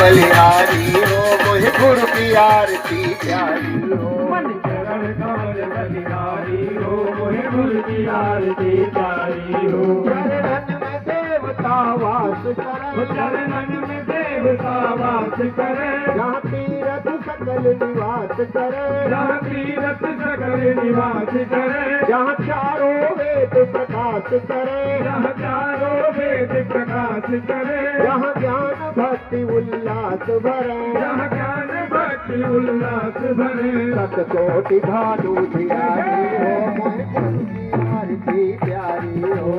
बलिहारी हो मोहे गुरु की आरती प्यारी हो। मन चरण कमल बलिहारी हो मोहे गुरु की आरती प्यारी हो। चरणन में देवता वास करे, चरणन में देवता वास करे, जहाँ तीरथ सकल निवास करे, जहाँ तीरथ सकल निवास करे, जहाँ चारों वेद प्रकाश करे, जहाँ चारों वेद प्रकाश करे, जहाँ ज्ञान भक्ति उल्लास भरे, जहाँ ज्ञान भक्ति उल्लास भरे। सतकोटि भानु धियारी हो मोहे गुरु की आरती प्यारी हो।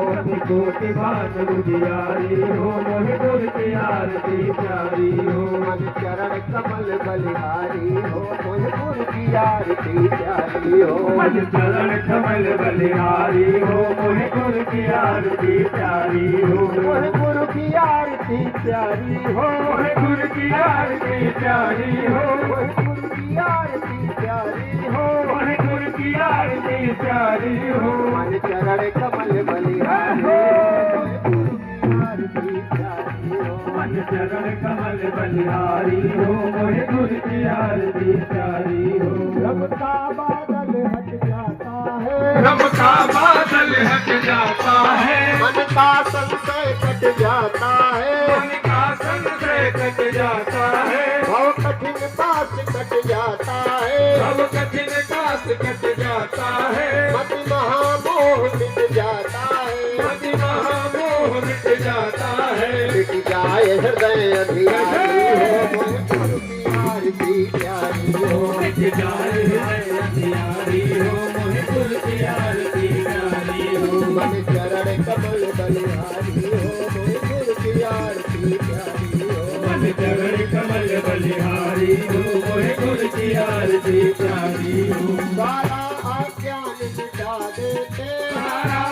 कोटि भानु धियारी हो मोहे गुरु की आरती प्यारी हो। मन चरण कमल बलिहारी हो मोहे गुरु की आरती प्यारी हो। मन चरण कमल बलिहारी हो मोहे गुरु की आरती प्यारी हो। मोहे गुरु की आरती प्यारी हो, मोहे गुरु की आरती प्यारी हो, मोहे गुरु की आरती प्यारी हो। मोहे गुरु की आरती प्यारी हो। मन चरण कमल बलिहारी हो मोहे गुरु की आरती प्यारी हो। मन चरण कमल बलिहारी हो मोहे गुरु की आरती प्यारी हो। रब का बादल हट जाता है, रब का बादल हट जाता है, मन का संशय कट जाता है, मन का संशय कट जाता है, भव कठिन पास कट जाता है, भव कठिन कास कट जाता है, मति महामोह मिट जाता है, मति महामोह मिट जाता है। मिट जाए हृदय अंधियारी हो मोहे गुरु की आरती प्यारी हो। मिट जाए हृदय अंधियारी हो मोहे गुरु की आरती प्यारी हो। मन चरण कमल बलिहारी हो मोहे गुरु की आरती प्यारी हो। मन चरण कमल बलिहारी हो मोहे गुरु की आरती प्यारी हो। सारा अज्ञान मिटा देते, सारा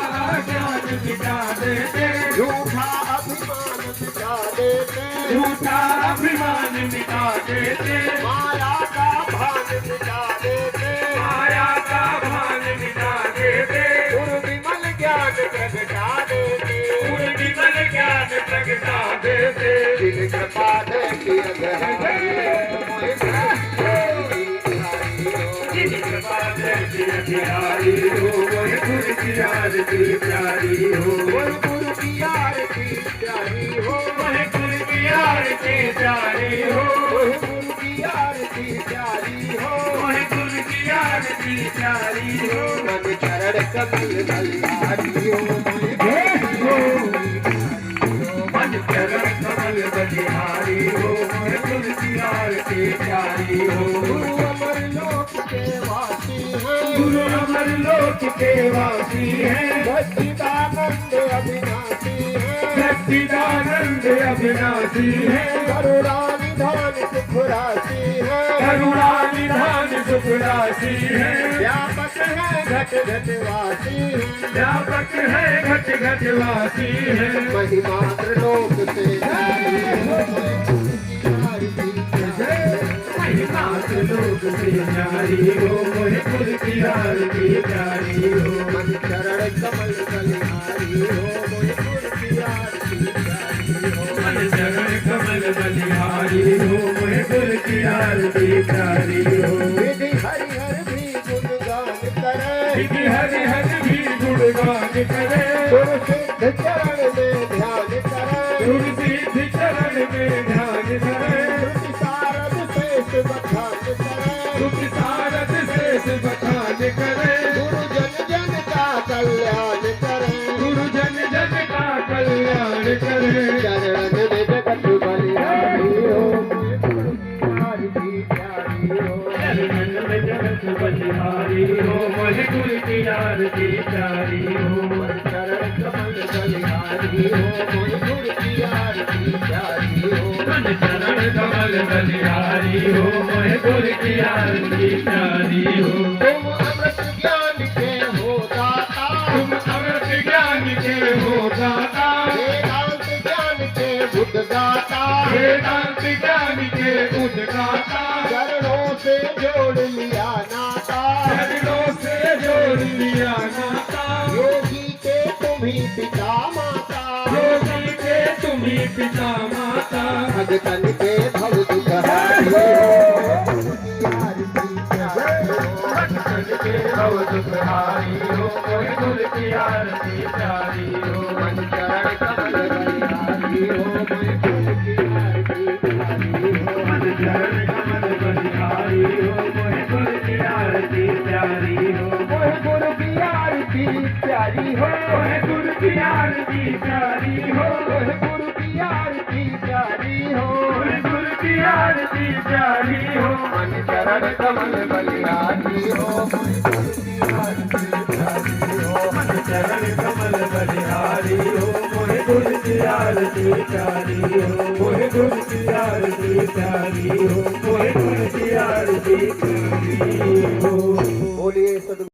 ज्ञान मिटा देते, झूठा अभिमान मिटा देते, झूठा अभिमान मिटा देते, माया का भान मिटा देते, माया का भान मिटा देते, गुरु विमल ज्ञान प्रगटा देते, गुरु विमल ज्ञान प्रगटा देते। जिन कृपा देखी अगहरी हो मोहे गुरु की आरती प्यारी हो। गुरु की आरती प्यारी हो, मोहे गुरु की आरती प्यारी हो, मोहे गुरु की आरती प्यारी हो, मोहे गुरु की आरती प्यारी हो। मोहे गुरु की आरती प्यारी हो। मन चरण कमल बलिहारी हो मोहे मन चरण कमल बलिहारी हो मोहे गुरु की आरती प्यारी हो। गुरु अमर लोक के वासी है, गुरु अमर लोक के वासी है, सच्चिदानंद अविनाशी है, सच्चिदानंद अविनाशी है, करुणा निधान सुख राशि है, करुणा निधान सुख राशि है, व्यापक है घट घट वासी है, व्यापक है घट घट वासी है। महिमा त्रिलोक से न्यारी हो मोहे गुरु की आरती प्यारी हो। महिमा लोक से न्यारी हो मोहे गुरु की आरती प्यारी हो। मन चरण कमल बलिहारी हो मोहे गुरु की आरती प्यारी हो। मन चरण कमल बलिहारी हो मोहे गुरु की आरती प्यारी हो। विधि हरिहर भी गुणगान करे, विधि हरि हरि भी गुणगान करे, गुरु सिद्ध चरण में ध्यान करे, गुरु सिद्ध चरण में ध्यान करे, श्रुति सारद शेष बखान करे, सुख सारद शेष बखान करे, गुरु जन जन का कल्याण करे, गुरु जन जन का कल्याण करे। चरण में जगत बलिहारी हो मोहे गुरु की आरती प्यारी हो। चरणन में जगत बलिहारी हो मोहे गुरु की आरती प्यारी हो। चरण कमल बलिहारी हो मोहे गुरु की आरती प्यारी हो। मन चरण कमल बलिहारी हो मोहे गुरु की आरती प्यारी हो। तुम अमृत ज्ञान के हो दाता, तुम अमृत ज्ञान के हो दाता, वेदांत ज्ञान के बुद्ध दाता, वेदांत ज्ञान के उद्गाता, चरणों से जोड़ लिया नाता, चरणों से जोड़ लिया नाता, योगी के तुम्ही पिता माता, योगी के तुम्ही पिता माता, भगतन के भव दुख हारी हो की आरती प्यारी हो भक्तन के भव दुख हारी हो मोहि गुर की आरती प्यारी हो मन चरण कमल बलिहारी हो मोहि गुर की आरती प्यारी हो मन चरण कमल बलिहारी हो मोहि गुर की आरती प्यारी हो मोहि गुरु की आरती प्यारी हो मोहि गुर की आरती प्यारी हो मोहि गुरु की आरती प्यारी हो मोहि गुर की आरती प्यारी हो मन चरण कमल बलिहारी हो मोहि गुरु की आरती प्यारी हो मन चरण कमल बलिहारी हो मोहि गुर की आरती प्यारी हो मोहि गुर की आरती प्यारी हो मोहि गुर की आरती प्यारी हो बोलिए सद्गुरु